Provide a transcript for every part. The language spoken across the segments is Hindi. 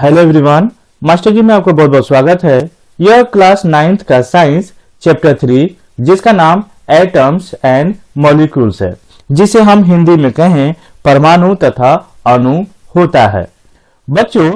हेलो एवरीवन, मास्टर जी में आपको बहुत बहुत स्वागत है। यह क्लास 9th का साइंस चैप्टर 3 जिसका नाम एटम्स एंड मॉलिक्यूल्स है, जिसे हम हिंदी में कहें परमाणु तथा अणु होता है। बच्चों,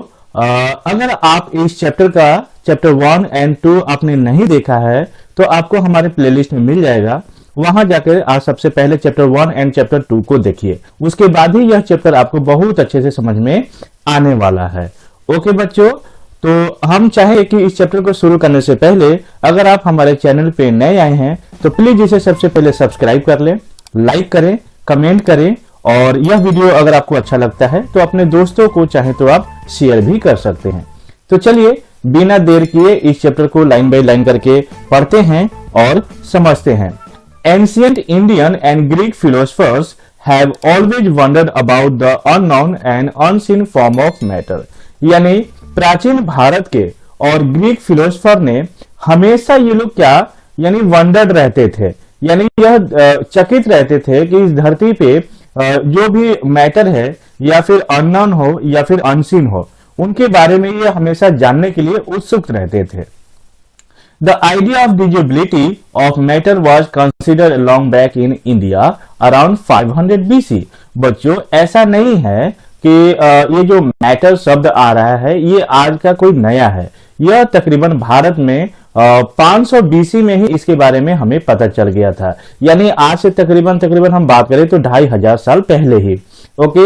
अगर आप इस चैप्टर 1 एंड 2 आपने नहीं देखा है तो आपको हमारे प्लेलिस्ट में मिल जाएगा। वहां जाकर आप सबसे पहले चैप्टर 1 एंड चैप्टर 2 को देखिए, उसके बाद ही यह चैप्टर आपको बहुत अच्छे से समझ में आने वाला है। ओके बच्चों, तो हम चाहे कि इस चैप्टर को शुरू करने से पहले अगर आप हमारे चैनल पे नए आए हैं तो प्लीज इसे सबसे पहले सब्सक्राइब कर लें, लाइक करें, कमेंट करें, और यह वीडियो अगर आपको अच्छा लगता है तो अपने दोस्तों को चाहे तो आप शेयर भी कर सकते हैं। तो चलिए बिना देर किए इस चैप्टर को लाइन बाय लाइन करके पढ़ते हैं और समझते हैं। Ancient Indian and Greek philosophers have always wondered about the unknown and unseen form of matter। यानी प्राचीन भारत के और ग्रीक फिलोसफर ने हमेशा ये लोग क्या यानी वंडर्ड रहते थे, यानी यह चकित रहते थे कि इस धरती पे जो भी मैटर है या फिर अननोन हो या फिर अनसीन हो, उनके बारे में ये हमेशा जानने के लिए उत्सुक रहते थे। The idea of divisibility of matter was considered long back in India around 500 BC। बच्चों, ऐसा नहीं है कि ये जो मैटर शब्द आ रहा है ये आज का कोई नया है। यह तकरीबन भारत में 500 BC में ही इसके बारे में हमें पता चल गया था, यानी आज से तकरीबन हम बात करें तो 2500 साल पहले ही। Okay,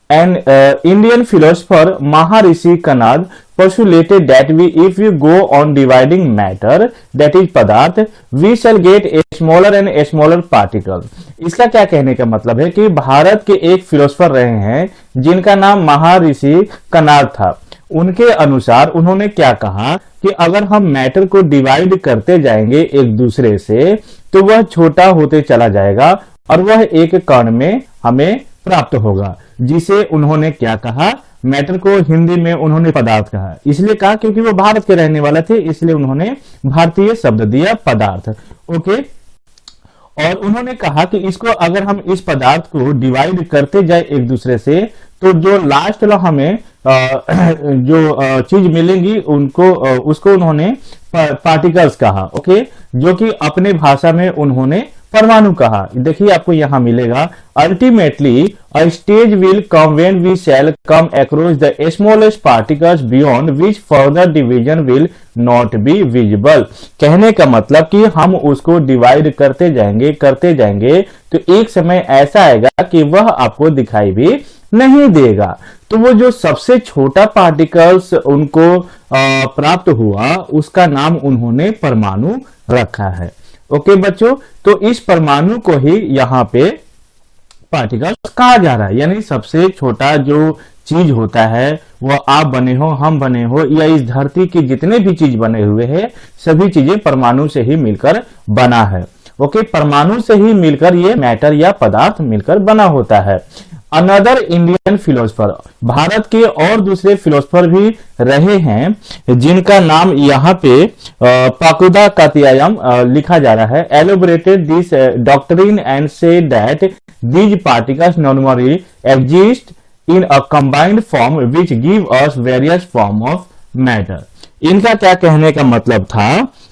and Indian philosopher Maharshi Kanada postulated that if we go on dividing matter, that is पदार्थ, we shall get a smaller and a smaller particle। इसका क्या कहने का मतलब है कि भारत के एक फिलोसफर रहे हैं जिनका नाम महर्षि कणाद था। उनके अनुसार उन्होंने क्या कहा कि अगर हम मैटर को डिवाइड करते जाएंगे एक दूसरे से तो वह छोटा होते चला जाएगा और वह एक कण में हमें प्राप्त होगा, जिसे उन्होंने क्या कहा, मैटर को हिंदी में उन्होंने पदार्थ कहा। इसलिए कहा क्योंकि वो भारत के रहने वाले थे, इसलिए उन्होंने भारतीय शब्द दिया पदार्थ। ओके, और उन्होंने कहा कि इसको अगर हम इस पदार्थ को डिवाइड करते जाए एक दूसरे से तो जो लास्ट हमें जो चीज मिलेंगी उसको उन्होंने पार्टिकल्स कहा। ओके, जो कि अपने भाषा में उन्होंने परमाणु कहा। देखिए आपको यहां मिलेगा, ultimately a stage will come when we shall come across the smallest particles beyond which further division will not be visible. कहने का मतलब कि हम उसको डिवाइड करते जाएंगे तो एक समय ऐसा आएगा कि वह आपको दिखाई भी नहीं देगा। तो वो जो सबसे छोटा पार्टिकल्स उनको प्राप्त हुआ उसका नाम उन्होंने परमाणु रखा है। ओके बच्चों, तो इस परमाणु को ही यहाँ पे पार्टिकल्स कहा जा रहा है, यानी सबसे छोटा जो चीज होता है वह आप बने हो, हम बने हो, या इस धरती की जितने भी चीज बने हुए हैं सभी चीजें परमाणु से ही मिलकर बना है। ओके, परमाणु से ही मिलकर ये मैटर या पदार्थ मिलकर बना होता है। अनदर इंडियन फिलोसफर, भारत के और दूसरे फिलोसफर भी रहे हैं जिनका नाम यहाँ पे पाकुदा कात्यायन लिखा जा रहा है। Elaborated this doctrine and say that these particles normally exist in a combined form which give us various form of matter. इनका क्या कहने का मतलब था,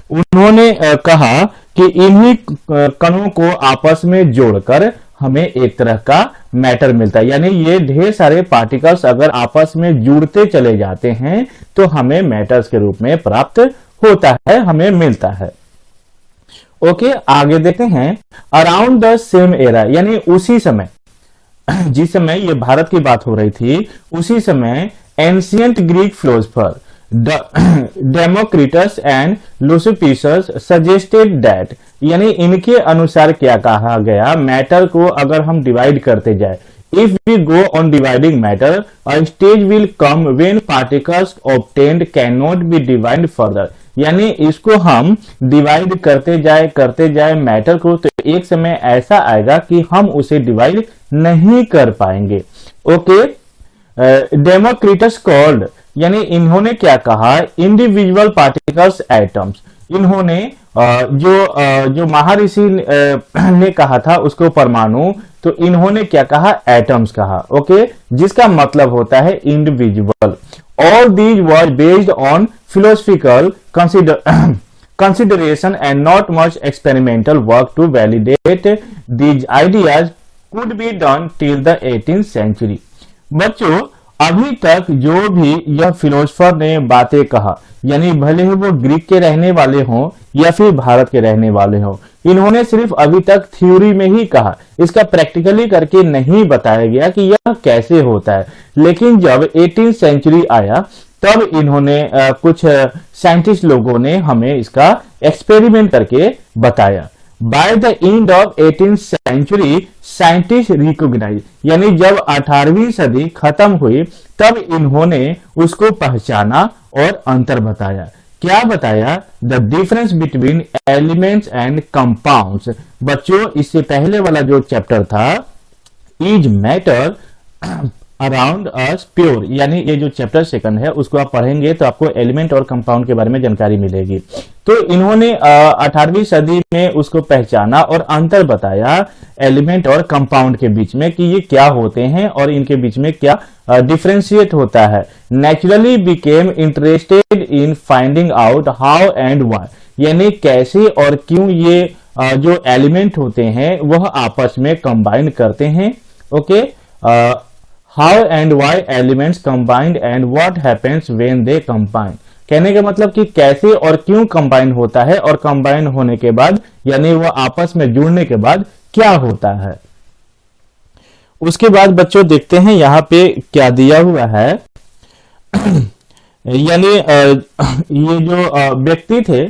उन्होंने कहा कि इन्हीं कणों को आपस में जोड़कर हमें एक तरह का मैटर मिलता है, यानी ये ढेर सारे पार्टिकल्स अगर आपस में जुड़ते चले जाते हैं तो हमें मैटर्स के रूप में प्राप्त होता है, हमें मिलता है। ओके, आगे देखते हैं। अराउंड द सेम एरा, यानी उसी समय जिस समय ये भारत की बात हो रही थी उसी समय ancient Greek philosopher Democritus and Leucippus suggested that, यानी इनके अनुसार क्या कहा गया, मैटर को अगर हम डिवाइड करते जाए, if we go on dividing matter a stage will come when particles obtained can not be divide further. यानी इसको हम डिवाइड करते जाए मैटर को तो एक समय ऐसा आएगा कि हम उसे डिवाइड नहीं कर पाएंगे। ओके, डेमोक्रिटस कॉल्ड, यानी इन्होंने क्या कहा, इंडिविजुअल पार्टिकल्स एटम्स। इन्होंने जो महर्षि ने कहा था उसको परमाणु, तो इन्होंने क्या कहा, एटम्स कहा। ओके, जिसका मतलब होता है individual. All these were based on philosophical consideration and not much experimental work to validate these ideas could be done till the 18th century. बच्चों, अभी तक जो भी यह फिलोसफर ने बातें कहा, यानी भले ही वो ग्रीक के रहने वाले हों या फिर भारत के रहने वाले हों, इन्होंने सिर्फ अभी तक थ्योरी में ही कहा, इसका प्रैक्टिकली करके नहीं बताया गया कि यह कैसे होता है। लेकिन जब 18th सेंचुरी आया तब इन्होंने कुछ साइंटिस्ट लोगों ने हमें इसका एक्सपेरिमेंट करके बताया। By the end of 18th century scientist recognize, यानी जब 18वीं सदी खत्म हुई तब इन्होंने उसको पहचाना और अंतर बताया। क्या बताया? The difference between elements and compounds. बच्चों, इससे पहले वाला जो चैप्टर था is matter around us pure, यानी ये जो चैप्टर सेकंड है उसको आप पढ़ेंगे तो आपको एलिमेंट और कंपाउंड के बारे में जानकारी मिलेगी। तो इन्होंने 18वीं सदी में उसको पहचाना और अंतर बताया एलिमेंट और कंपाउंड के बीच में कि ये क्या होते हैं और इनके बीच में क्या डिफरेंशिएट होता है। Naturally became interested in finding out how and why, यानी कैसे और क्यों ये जो एलिमेंट होते हैं वह आपस में कंबाइन करते हैं। Okay, how and why elements combined and what happens when they combine. कहने का मतलब कि कैसे और क्यों कंबाइन होता है और कंबाइन होने के बाद यानी वह आपस में जुड़ने के बाद क्या होता है। उसके बाद बच्चों देखते हैं यहाँ पे क्या दिया हुआ है। यानी ये जो व्यक्ति थे,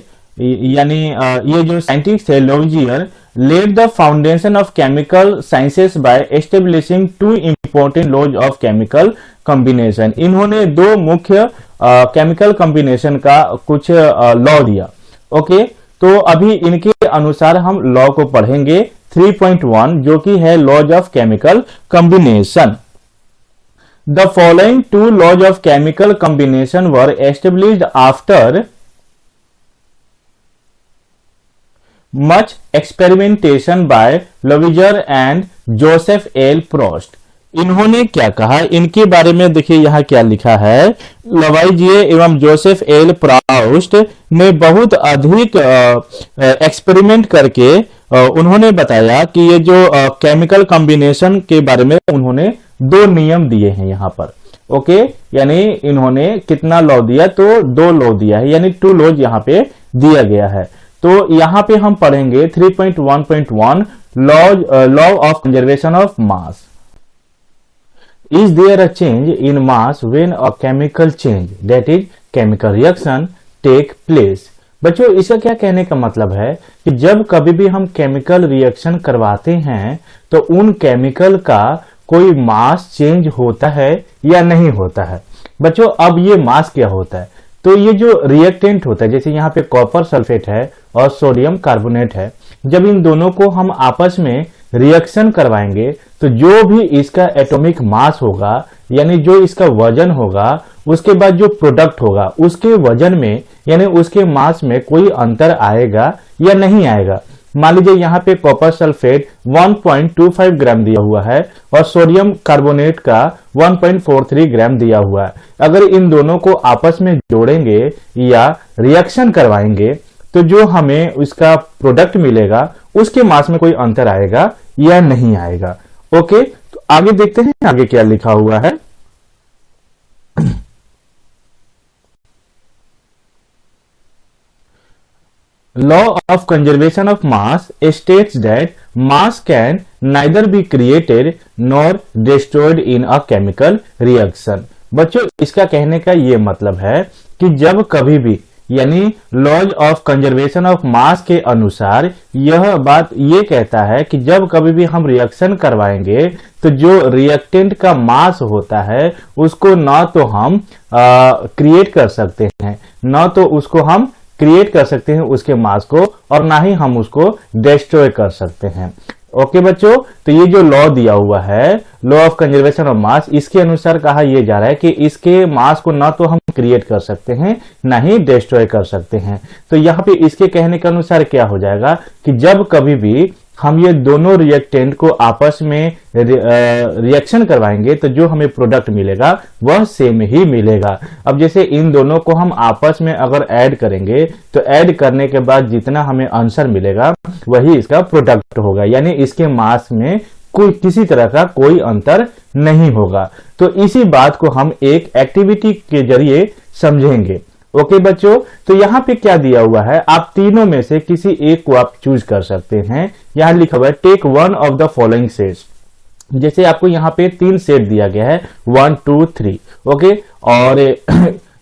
यानी ये जो साइंटिस्ट थे लॉवजियर, laid the foundation of chemical sciences by establishing two important laws of chemical combination। इन्होंने दो मुख्य केमिकल कॉम्बिनेशन का कुछ लॉ दिया। ओके, तो अभी इनके अनुसार हम लॉ को पढ़ेंगे 3.1 जो कि है laws of chemical combination. The following two laws of chemical combination were established after much experimentation by Lavoisier and Joseph L. Proust। इन्होंने क्या कहा, इनके बारे में देखिए यहाँ क्या लिखा है। लवाइजिए एवं जोसेफ एल प्राउस्ट ने बहुत अधिक एक्सपेरिमेंट करके उन्होंने बताया कि ये जो केमिकल कॉम्बिनेशन के बारे में उन्होंने दो नियम दिए हैं यहाँ पर। ओके, यानी इन्होंने कितना लॉ दिया, तो दो लॉ दिया है, यानी 2 लॉज यहाँ पे दिया गया है। तो यहां पे हम पढ़ेंगे 3.1.1 law of conservation of mass. Is there a change in mass when a chemical change that is chemical reaction take place. बच्चों, इसका क्या कहने का मतलब है कि जब कभी भी हम केमिकल रिएक्शन करवाते हैं तो उन केमिकल का कोई मास चेंज होता है या नहीं होता है। बच्चों, अब ये मास क्या होता है, तो ये जो रिएक्टेंट होता है, जैसे यहाँ पे कॉपर सल्फेट है और सोडियम कार्बोनेट है, जब इन दोनों को हम आपस में रिएक्शन करवाएंगे तो जो भी इसका एटॉमिक मास होगा यानी जो इसका वजन होगा, उसके बाद जो प्रोडक्ट होगा उसके वजन में यानी उसके मास में कोई अंतर आएगा या नहीं आएगा। मान लीजिए यहाँ पे कॉपर सल्फेट 1.25 ग्राम दिया हुआ है और सोडियम कार्बोनेट का 1.43 ग्राम दिया हुआ है। अगर इन दोनों को आपस में जोड़ेंगे या रिएक्शन करवाएंगे तो जो हमें उसका प्रोडक्ट मिलेगा उसके मास में कोई अंतर आएगा या नहीं आएगा। ओके, तो आगे देखते हैं आगे क्या लिखा हुआ है। Law of conservation of mass states that mass can neither be created nor destroyed in a chemical reaction। बच्चों, इसका कहने का ये मतलब है कि जब कभी भी यानी laws of conservation of mass के अनुसार यह बात ये कहता है कि जब कभी भी हम रिएक्शन करवाएंगे तो जो रिएक्टेंट का मास होता है उसको ना तो हम क्रिएट कर सकते हैं, ना तो उसको हम क्रिएट कर सकते हैं उसके मास को, और ना ही हम उसको डिस्ट्रॉय कर सकते हैं। ओके बच्चों, तो ये जो लॉ दिया हुआ है लॉ ऑफ कंजर्वेशन ऑफ मास, इसके अनुसार कहा यह जा रहा है कि इसके मास को ना तो हम क्रिएट कर सकते हैं ना ही डिस्ट्रॉय कर सकते हैं। तो यहाँ पे इसके कहने के अनुसार क्या हो जाएगा कि जब कभी भी हम ये दोनों रिएक्टेंट को आपस में रिएक्शन करवाएंगे तो जो हमें प्रोडक्ट मिलेगा वह सेम ही मिलेगा। अब जैसे इन दोनों को हम आपस में अगर ऐड करेंगे तो ऐड करने के बाद जितना हमें आंसर मिलेगा वही इसका प्रोडक्ट होगा, यानी इसके मास में कोई किसी तरह का कोई अंतर नहीं होगा। तो इसी बात को हम एक एक्टिविटी के जरिए समझेंगे। ओके बच्चों, तो यहाँ पे क्या दिया हुआ है, आप तीनों में से किसी एक को आप चूज कर सकते हैं। यहाँ लिखा हुआ है take one of the following sets. जैसे आपको यहाँ पे 3 सेट दिया गया है 1 2 3। ओके, और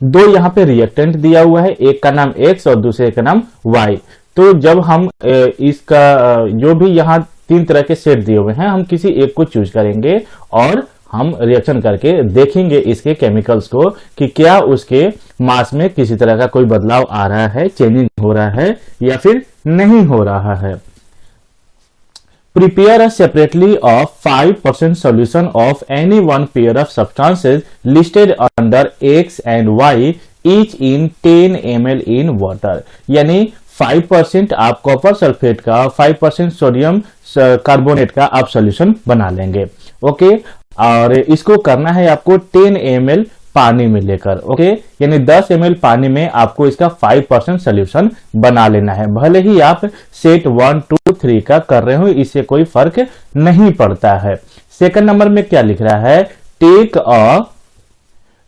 2 यहाँ पे रिएक्टेंट दिया हुआ है, एक का नाम X और दूसरे का नाम Y। तो जब हम इसका जो भी यहाँ 3 तरह के सेट दिए हुए हैं, हम किसी एक को चूज करेंगे और हम रिएक्शन करके देखेंगे इसके केमिकल्स को कि क्या उसके मास में किसी तरह का कोई बदलाव आ रहा है, चेंजिंग हो रहा है या फिर नहीं हो रहा है। Prepare a separately of 5% solution of any one pair of substances listed under X and Y each in 10 ml in water। यानी 5% आप कॉपर सल्फेट का, 5% सोडियम कार्बोनेट का आप सॉल्यूशन बना लेंगे। ओके, और इसको करना है आपको 10 ml पानी में लेकर। ओके, यानी 10 ml पानी में आपको इसका 5% सोल्यूशन बना लेना है। भले ही आप सेट 1 2 3 का कर रहे हो, इससे कोई फर्क नहीं पड़ता है। सेकंड नंबर में क्या लिख रहा है, take a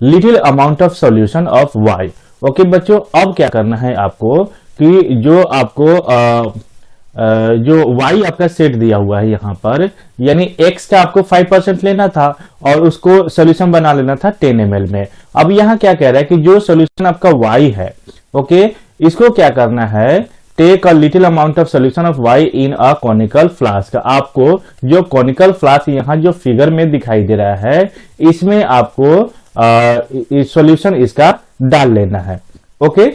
little amount of solution of Y. Okay बच्चों, अब क्या करना है आपको कि जो आपको जो y आपका सेट दिया हुआ है यहाँ पर, यानी x का आपको 5% लेना था और उसको सोल्यूशन बना लेना था 10 ml में। अब यहाँ क्या कह रहा है कि जो सोल्यूशन आपका y है, ओके, इसको क्या करना है, take a little amount of solution of y in a conical flask. आपको जो कॉनिकल फ्लास्क यहाँ जो फिगर में दिखाई दे रहा है, इसमें आपको सोल्यूशन इसका डाल लेना है। ओके,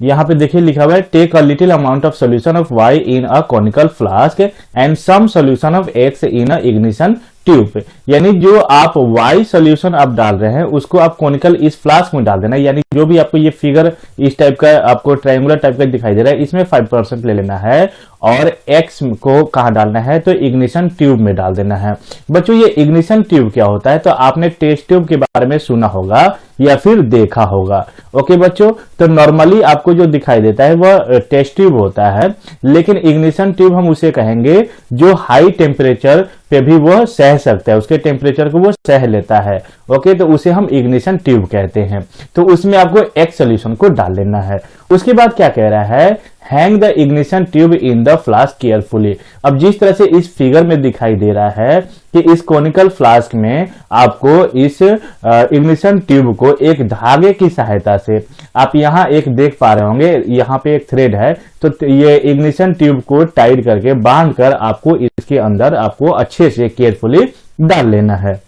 यहाँ पे देखिए लिखा हुआ है take a little amount of solution of y in a conical flask and some solution of x in a ignition tube. यानी जो आप y सोल्यूशन आप डाल रहे हैं उसको आप कॉनिकल इस फ्लास्क में डाल देना। यानी जो भी आपको ये फिगर इस टाइप का आपको ट्रायंगुलर टाइप का दिखाई दे रहा है, इसमें 5% ले लेना है और x को कहाँ डालना है, तो इग्निशन ट्यूब में डाल देना है। बच्चों, ये इग्निशन ट्यूब क्या होता है, तो आपने टेस्ट ट्यूब के बारे में सुना होगा या फिर देखा होगा। ओके बच्चों, तो नॉर्मली आपको जो दिखाई देता है वह टेस्ट ट्यूब होता है, लेकिन इग्निशन ट्यूब हम उसे कहेंगे जो हाई टेम्परेचर पे भी वह सह सकता है, उसके टेम्परेचर को वो सह लेता है। ओके, तो उसे हम इग्निशन ट्यूब कहते हैं। तो उसमें आपको एक्स सोल्यूशन को डाल लेना है। उसके बाद क्या कह रहा है, hang the ignition tube in the flask carefully. अब जिस तरह से इस फिगर में दिखाई दे रहा है कि इस कोनिकल फ्लास्क में आपको इस इग्निशन ट्यूब को एक धागे की सहायता से, आप यहाँ एक देख पा रहे होंगे, यहाँ पे एक थ्रेड है, तो ये इग्निशन ट्यूब को टाइट करके बांध कर आपको इसके अंदर आपको अच्छे से केयरफुली डाल लेना है।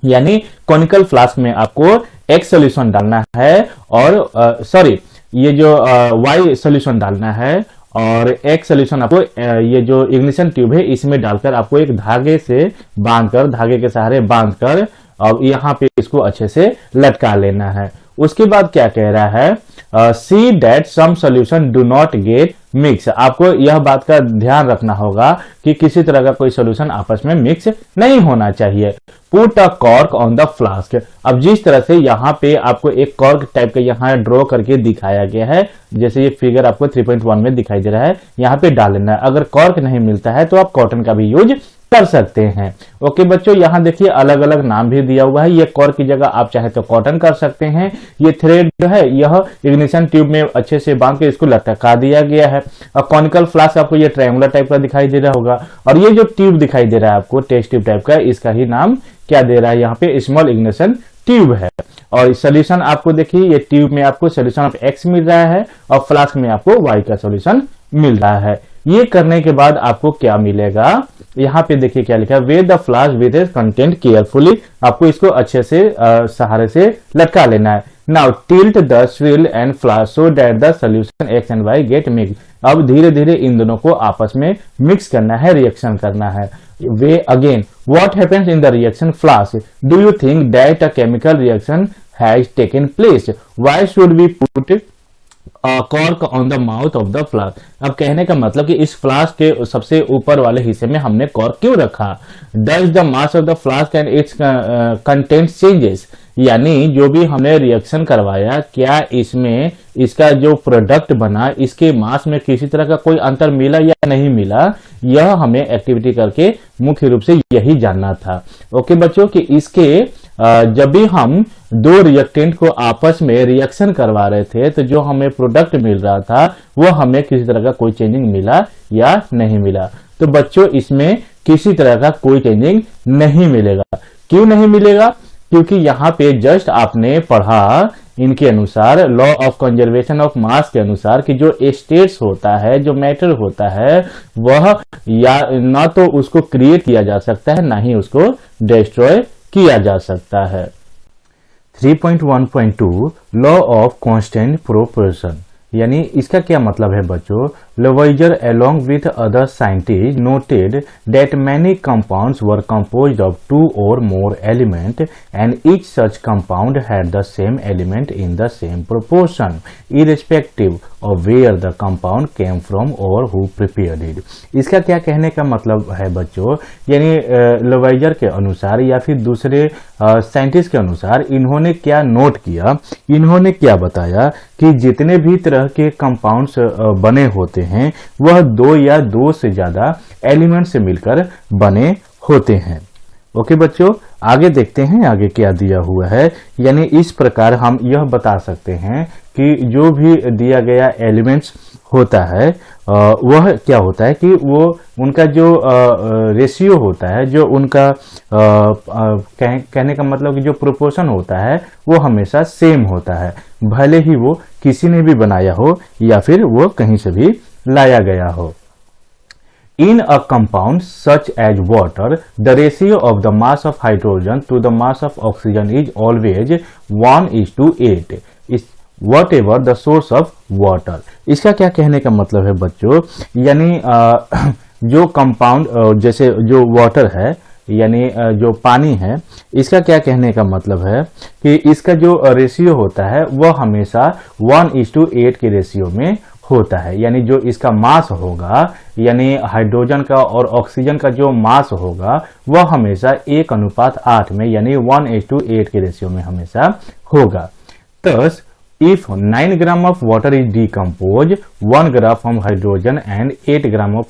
यानी कोनिकल फ्लास्क में आपको एक्स सोल्यूशन डालना है और ये जो y सोल्यूशन डालना है और x सोल्यूशन आपको ये जो इग्निशन ट्यूब है इसमें डालकर आपको एक धागे से बांधकर, धागे के सहारे बांधकर और यहाँ पे इसको अच्छे से लटका लेना है। उसके बाद क्या कह रहा है, see that some solution do not get mix. आपको यह बात का ध्यान रखना होगा कि किसी तरह का कोई सोल्यूशन आपस में मिक्स नहीं होना चाहिए। Put a cork on the flask. अब जिस तरह से यहाँ पे आपको एक कॉर्क टाइप का यहाँ ड्रॉ करके दिखाया गया है, जैसे ये फिगर आपको 3.1 में दिखाई दे रहा है, यहाँ पे डाल लेना है। अगर कॉर्क नहीं मिलता है तो आप कॉटन का भी यूज कर सकते हैं। ओके बच्चों, यहाँ देखिए अलग अलग नाम भी दिया हुआ है। ये कॉर्क की जगह आप चाहे तो कॉटन कर सकते हैं। ये थ्रेड जो है यह इग्निशन ट्यूब में अच्छे से बांध के इसको लटका दिया गया है। और कॉनिकल फ्लास्क आपको ये ट्रायंगुलर टाइप का दिखाई दे रहा होगा और ये जो ट्यूब दिखाई दे रहा है आपको टेस्ट ट्यूब टाइप का, इसका ही नाम क्या दे रहा है, यहाँ पे स्मॉल इग्निशन ट्यूब है। और सोल्यूशन आपको देखिए ये ट्यूब में आपको सोल्यूशन ऑफ एक्स मिल रहा है और फ्लास्क में आपको वाई का सोल्यूशन मिल रहा है। ये करने के बाद आपको क्या मिलेगा, यहाँ पे देखिए क्या लिखा है, weigh the flask with its content carefully. आपको इसको अच्छे से सहारे से लटका लेना है। Now tilt the swirl and flask so that the solution X and Y get mix. अब धीरे धीरे इन दोनों को आपस में मिक्स करना है, रिएक्शन करना है। Weigh again what happens in the reaction flask, do you think that a chemical reaction has taken place, why should we put cork on the mouth of the flask. अब कहने का मतलब कि इस फ्लास्क के सबसे ऊपर वाले हिस्से में हमने कॉर्क क्यों रखा। Does the mass of the flask and it's content changes, यानी जो भी हमने रिएक्शन करवाया क्या इसमें इसका जो प्रोडक्ट बना इसके मास में किसी तरह का कोई अंतर मिला या नहीं मिला, यह हमें एक्टिविटी करके मुख्य रूप से यही जानना था। ओके बच्चों कि इसके जब भी हम दो रिएक्टेंट को आपस में रिएक्शन करवा रहे थे तो जो हमें प्रोडक्ट मिल रहा था वो हमें किसी तरह का कोई चेंजिंग मिला या नहीं मिला। तो बच्चों इसमें किसी तरह का कोई चेंजिंग नहीं मिलेगा। क्यों नहीं मिलेगा? क्योंकि यहाँ पे जस्ट आपने पढ़ा इनके अनुसार law of conservation of mass के अनुसार कि जो स्टेट्स होता है, जो मैटर होता है, वह या ना तो उसको क्रिएट किया जा सकता है ना ही उसको डिस्ट्रॉय किया जा सकता है। 3.1.2 लॉ ऑफ कांस्टेंट प्रोपोर्शन, यानी इसका क्या मतलब है बच्चों। Lavoisier along with other scientists noted that many compounds were composed of two or more elements and each such compound had the same element in the same proportion irrespective of where the compound came from or who prepared it। इसका क्या कहने का मतलब है बच्चों, यानी Lavoisier के अनुसार या फिर दूसरे साइंटिस्ट के अनुसार इन्होंने क्या नोट किया, इन्होंने क्या बताया कि जितने भी तरह के कंपाउंड्स बने होते हैं वह दो या दो से ज्यादा एलिमेंट से मिलकर बने होते हैं। ओके बच्चों आगे देखते हैं आगे क्या दिया हुआ है। यानी इस प्रकार हम यह बता सकते हैं कि जो भी दिया गया एलिमेंट्स होता है वह क्या होता है कि वो उनका जो रेशियो होता है, जो उनका कहने का मतलब कि जो प्रोपोर्शन होता है वो हमेशा सेम होता है, भले ही वो किसी ने भी बनाया हो या फिर वो कहीं से भी लाया गया हो। In a compound such as water, the ratio of the mass of hydrogen to the mass of oxygen is always 1:8 is whatever the source of water। इसका क्या कहने का मतलब है बच्चों, यानी जो कंपाउंड जैसे जो वाटर है यानी जो पानी है, इसका क्या कहने का मतलब है कि इसका जो रेशियो होता है वह हमेशा 1:8 के रेशियो में होता है। यानी जो इसका मास होगा, यानी हाइड्रोजन का और ऑक्सीजन का जो मास होगा वह हमेशा 1:8 में यानी 1:8 के रेशियो में हमेशा होगा। Thus, if 9 gram of water is decomposed, 1 gram of hydrogen and 8 gram of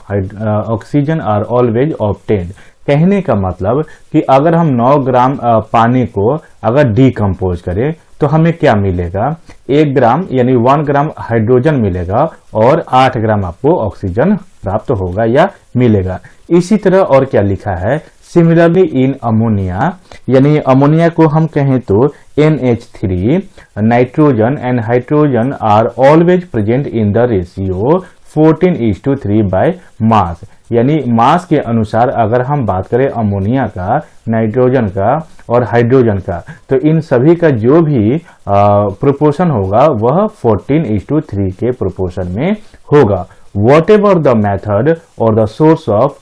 oxygen are always obtained। कहने का मतलब कि अगर हम 9 ग्राम पानी को अगर डीकम्पोज करें तो हमें क्या मिलेगा, 1 ग्राम यानी 1 ग्राम हाइड्रोजन मिलेगा और 8 ग्राम आपको ऑक्सीजन प्राप्त होगा या मिलेगा। इसी तरह और क्या लिखा है, सिमिलरली इन अमोनिया, यानी अमोनिया को हम कहें तो NH3, nitrogen and hydrogen are always present in the ratio 14:3 by mass. यानी मास के अनुसार अगर हम बात करें अमोनिया का, नाइट्रोजन का और हाइड्रोजन का, तो इन सभी का जो भी प्रोपोर्शन होगा वह 14:3 के प्रोपोर्शन में होगा। वॉट एवर द मेथड और the source of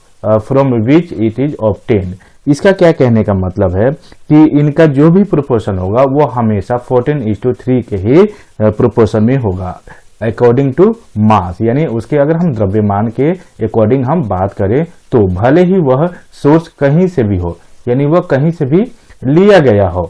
from which it is obtained. इसका क्या कहने का मतलब है कि इनका जो भी प्रोपोर्शन होगा वो हमेशा 14:3 के ही प्रोपोर्शन में होगा अकॉर्डिंग टू मास। यानी उसके अगर हम द्रव्यमान के अकॉर्डिंग हम बात करें तो भले ही वह सोर्स कहीं से भी हो, यानी वह कहीं से भी लिया गया हो।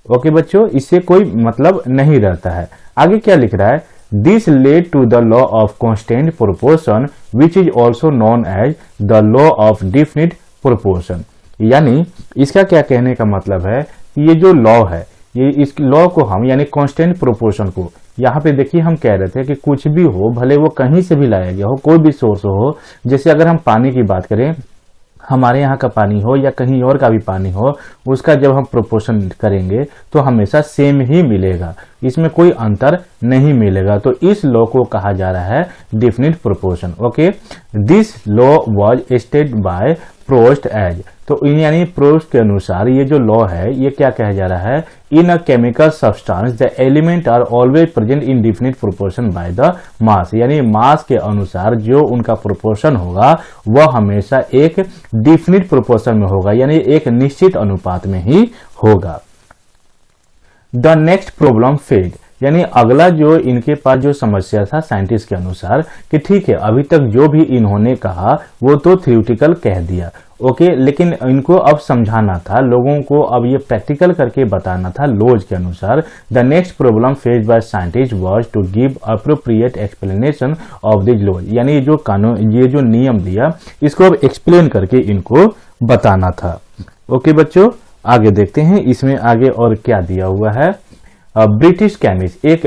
ओके बच्चों, इससे कोई मतलब नहीं रहता है। आगे क्या लिख रहा है, this led to the law of constant proportion which is also known as the law of definite proportion. यानी इसका क्या कहने का मतलब है, ये जो लॉ है, ये इस लॉ को हम यानी कांस्टेंट प्रोपोर्शन को, यहाँ पे देखिए हम कह रहे थे कि कुछ भी हो, भले वो कहीं से भी लाया गया हो, कोई भी सोर्स हो, जैसे अगर हम पानी की बात करें, हमारे यहाँ का पानी हो या कहीं और का भी पानी हो, उसका जब हम प्रोपोर्शन करेंगे तो हमेशा सेम ही मिलेगा, इसमें कोई अंतर नहीं मिलेगा। तो इस लॉ को कहा जा रहा है definite proportion. Okay, this law was stated by Proust as, तो यानी प्रोस्ट के अनुसार ये जो लॉ है ये क्या कहा जा रहा है, in a chemical substance the element are always present in definite proportion by the mass. यानी मास के अनुसार जो उनका प्रोपोर्शन होगा वह हमेशा एक डेफिनिट प्रोपोर्शन में होगा, यानी एक निश्चित अनुपात में ही होगा। द नेक्स्ट प्रॉब्लम फेग, यानी अगला जो इनके पास जो समस्या था साइंटिस्ट के अनुसार कि ठीक है, अभी तक जो भी इन्होंने कहा वो तो थ्योरेटिकल कह दिया, ओके, लेकिन इनको अब समझाना था लोगों को, अब ये प्रैक्टिकल करके बताना था लॉज के अनुसार। The next problem faced by scientist was to give appropriate explanation of this laws, यानी जो कानून, ये जो नियम दिया इसको अब एक्सप्लेन करके इनको बताना था। ओके बच्चों, आगे देखते हैं इसमें आगे और क्या दिया हुआ है। ब्रिटिश केमिस्ट, एक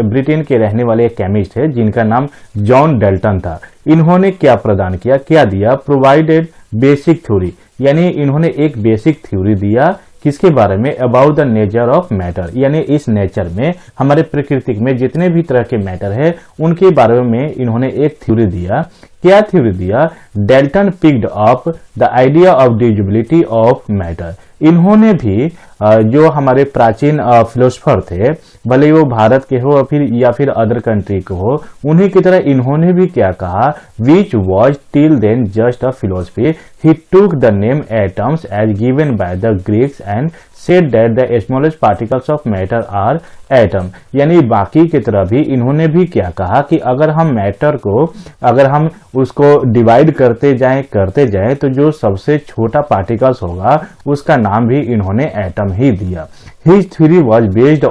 ब्रिटेन के रहने वाले एक केमिस्ट है जिनका नाम जॉन डाल्टन था। इन्होंने क्या प्रदान किया, क्या दिया, प्रोवाइडेड बेसिक थ्योरी, यानी इन्होंने एक बेसिक थ्योरी दिया किसके बारे में, about the nature of matter, यानी इस नेचर में, हमारे प्रकृति में जितने भी तरह के मैटर है उनके बारे में इन्होंने एक थ्योरी दिया। क्या थ्योरी दिया, Dalton picked up the idea of divisibility of matter. इन्होंने भी जो हमारे प्राचीन फिलोसफर थे, भले वो भारत के हो या फिर अदर कंट्री के हो, उन्हीं की तरह इन्होंने भी क्या कहा, which was till then just a philosophy, he took the name atoms as given by the Greeks and said that the smallest particles of matter are atom, यानी बाकी की तरह भी इन्होंने भी क्या कहा कि अगर हम मैटर को, अगर हम उसको डिवाइड करते जाएं तो जो सबसे छोटा पार्टिकल्स होगा उसका नाम भी इन्होंने एटम ही दिया। His theory was based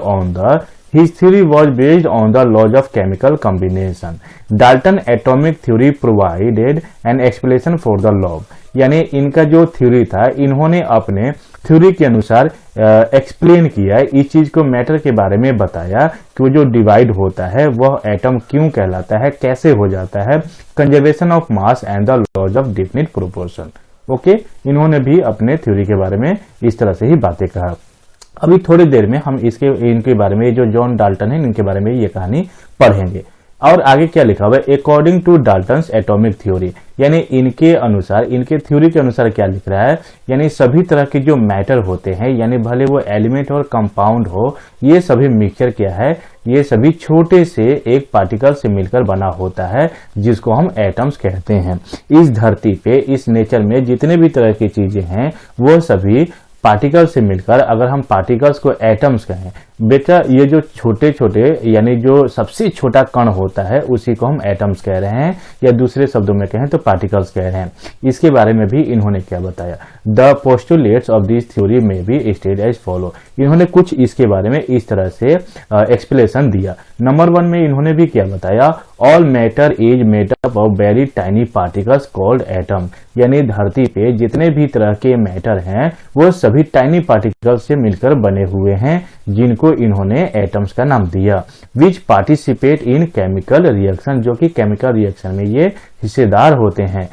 on the laws of chemical combination. Dalton atomic theory provided an explanation for the law, यानी इनका जो थ्योरी था इन्होंने अपने थ्योरी के अनुसार एक्सप्लेन किया, इस चीज को मैटर के बारे में बताया कि वो जो डिवाइड होता है वह एटम क्यों कहलाता है, कैसे हो जाता है, conservation of mass and the laws of definite proportion. Okay, इन्होंने भी अपने थ्योरी के बारे में इस तरह से ही बातें कहा। अभी थोड़ी देर में हम इनके बारे में, जो जॉन डाल्टन है इनके बारे में ये कहानी पढ़ेंगे। और आगे क्या लिखा हुआ है, according to Dalton's atomic theory, यानी इनके अनुसार, इनके थ्योरी के अनुसार क्या लिख रहा है, यानी सभी तरह के जो मैटर होते हैं, यानी भले वो एलिमेंट और कंपाउंड हो, ये सभी मिक्सचर क्या है, ये सभी छोटे से एक पार्टिकल से मिलकर बना होता है जिसको हम एटम्स कहते हैं। इस धरती पे, इस नेचर में जितने भी तरह की चीजें हैं वो सभी पार्टिकल से मिलकर, अगर हम पार्टिकल्स को एटम्स कहें, बेटा ये जो छोटे छोटे, यानी जो सबसे छोटा कण होता है उसी को हम एटम्स कह रहे हैं, या दूसरे शब्दों में कहें तो पार्टिकल्स कह रहे हैं। इसके बारे में भी इन्होंने क्या बताया, the postulates of this theory में बी स्टेड एज फॉलो, इन्होंने कुछ इसके बारे में इस तरह से एक्सप्लेनेशन दिया। नंबर 1 में इन्होंने भी क्या बताया, all matter is made up of very tiny particles called atom, यानी धरती पे जितने भी तरह के मैटर हैं वो सभी टाइनी पार्टिकल्स से मिलकर बने हुए हैं जिनको इन्होंने एटम्स का नाम दिया। विच पार्टिसिपेट इन केमिकल रिएक्शन, जो कि केमिकल रिएक्शन में ये हिस्सेदार होते हैं।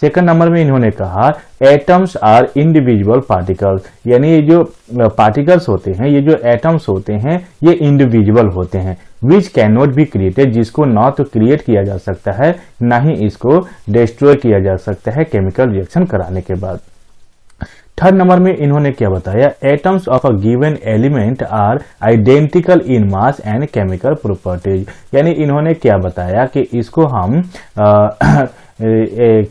सेकंड नंबर में इन्होंने कहा एटम्स आर इंडिविजुअल पार्टिकल्स, यानी ये जो पार्टिकल्स होते हैं, ये जो एटम्स होते हैं ये इंडिविजुअल होते हैं। Which can not be created, जिसको ना तो क्रिएट किया जा सकता है ना ही इसको डिस्ट्रॉय किया जा सकता है केमिकल रिएक्शन कराने के बाद। थर्ड नंबर में इन्होंने क्या बताया, atoms of a given element are identical in mass and chemical properties, यानी इन्होंने क्या बताया कि इसको हम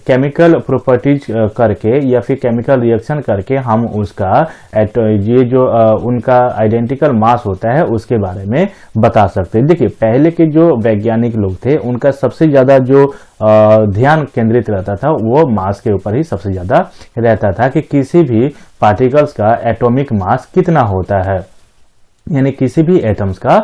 केमिकल प्रॉपर्टीज करके या फिर केमिकल रिएक्शन करके हम उसका ये जो उनका आइडेंटिकल मास होता है उसके बारे में बता सकते हैं। देखिए पहले के जो वैज्ञानिक लोग थे उनका सबसे ज्यादा जो ध्यान केंद्रित रहता था वो मास के ऊपर ही सबसे ज्यादा रहता था कि किसी भी पार्टिकल्स का एटॉमिक मास कितना होता है, यानी किसी भी एटम्स का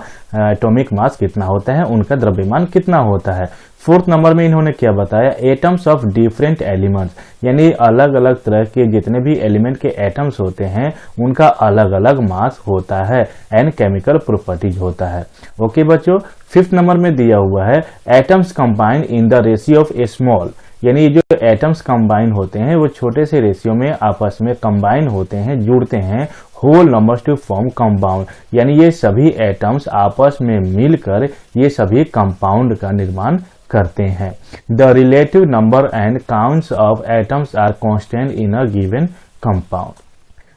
एटॉमिक मास कितना होता है, उनका द्रव्यमान कितना होता है। फोर्थ नंबर में इन्होंने क्या बताया, एटम्स ऑफ डिफरेंट एलिमेंट्स, यानी अलग अलग तरह के जितने भी एलिमेंट के एटम्स होते हैं उनका अलग अलग मास होता है एंड केमिकल प्रॉपर्टीज होता है। ओके बच्चों, फिफ्थ नंबर में दिया हुआ है atoms combine in the ratio of A small, यानी जो एटम्स कंबाइन होते हैं वो छोटे से रेशियो में आपस में कंबाइन होते हैं, जुड़ते हैं, whole numbers to form compound, यानी ये सभी एटम्स आपस में मिलकर ये सभी कंपाउंड का निर्माण करते हैं। The relative number and counts of atoms are constant in a given compound.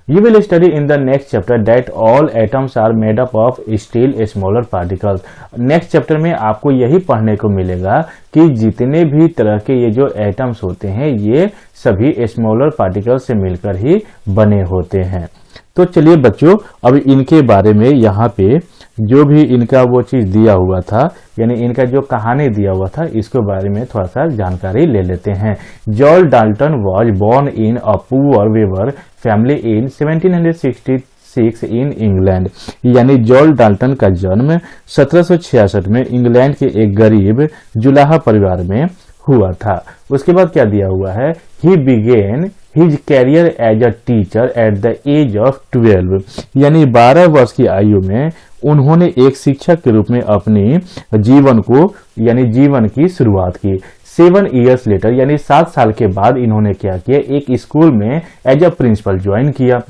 You will study in the next chapter that all atoms are made up of still smaller particles. Next chapter में आपको यही पढ़ने को मिलेगा कि जितने भी तरह के ये जो एटम्स होते हैं ये सभी स्मॉलर पार्टिकल्स से मिलकर ही बने होते हैं। तो चलिए बच्चों, अब इनके बारे में यहाँ पे जो भी इनका वो चीज दिया हुआ था, यानी इनका जो कहानी दिया हुआ था, इसके बारे में थोड़ा सा जानकारी ले लेते हैं। George Dalton was born in a poor weaver family in 1766 in England. यानी जॉर्ज डाल्टन का जन्म 1766 में इंग्लैंड के एक गरीब जुलाहा परिवार में हुआ था। उसके बाद क्या दिया हुआ है, he began his career as a teacher at the age of 12। यानी 12 वर्ष की आयु में उन्होंने एक शिक्षक के रूप में अपनी जीवन को यानी जीवन की शुरुआत की। 7 years लेटर यानी 7 साल के बाद इन्होंने क्या किया, एक स्कूल में एज अ प्रिंसिपल ज्वाइन किया।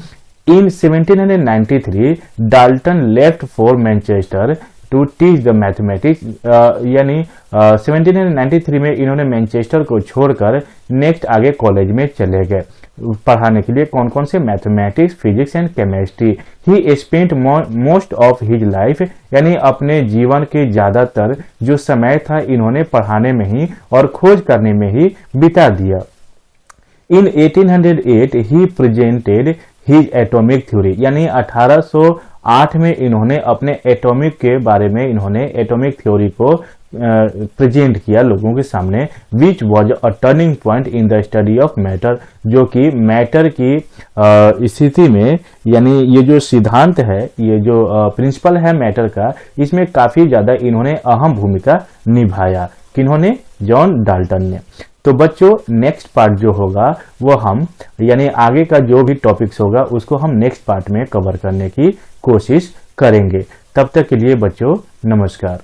In 1793 Dalton left for Manchester to teach the mathematics. यानी 1793 में इन्होंने मैनचेस्टर को छोड़कर नेक्स्ट आगे कॉलेज में चले गए पढ़ाने के लिए। कौन कौन से? Mathematics, physics and chemistry. He spent most of his life, यानी अपने जीवन के ज्यादातर जो समय था इन्होंने पढ़ाने में ही और खोज करने में ही बिता दिया। इन 1808 he presented his atomic theory, यानी 1808 में इन्होंने अपने एटॉमिक के बारे में इन्होंने एटॉमिक थ्योरी को प्रेजेंट किया लोगों के सामने। Which was a turning point in the study of matter, जो कि मैटर की स्थिति में, यानी ये जो सिद्धांत है, ये जो प्रिंसिपल है मैटर का, इसमें काफी ज्यादा इन्होंने अहम भूमिका निभाया। किन्होंने? जॉन डाल्टन ने। तो बच्चों, नेक्स्ट पार्ट जो होगा वो हम यानी आगे का जो भी टॉपिक्स होगा उसको हम नेक्स्ट पार्ट में कवर करने की कोशिश करेंगे। तब तक के लिए बच्चों नमस्कार।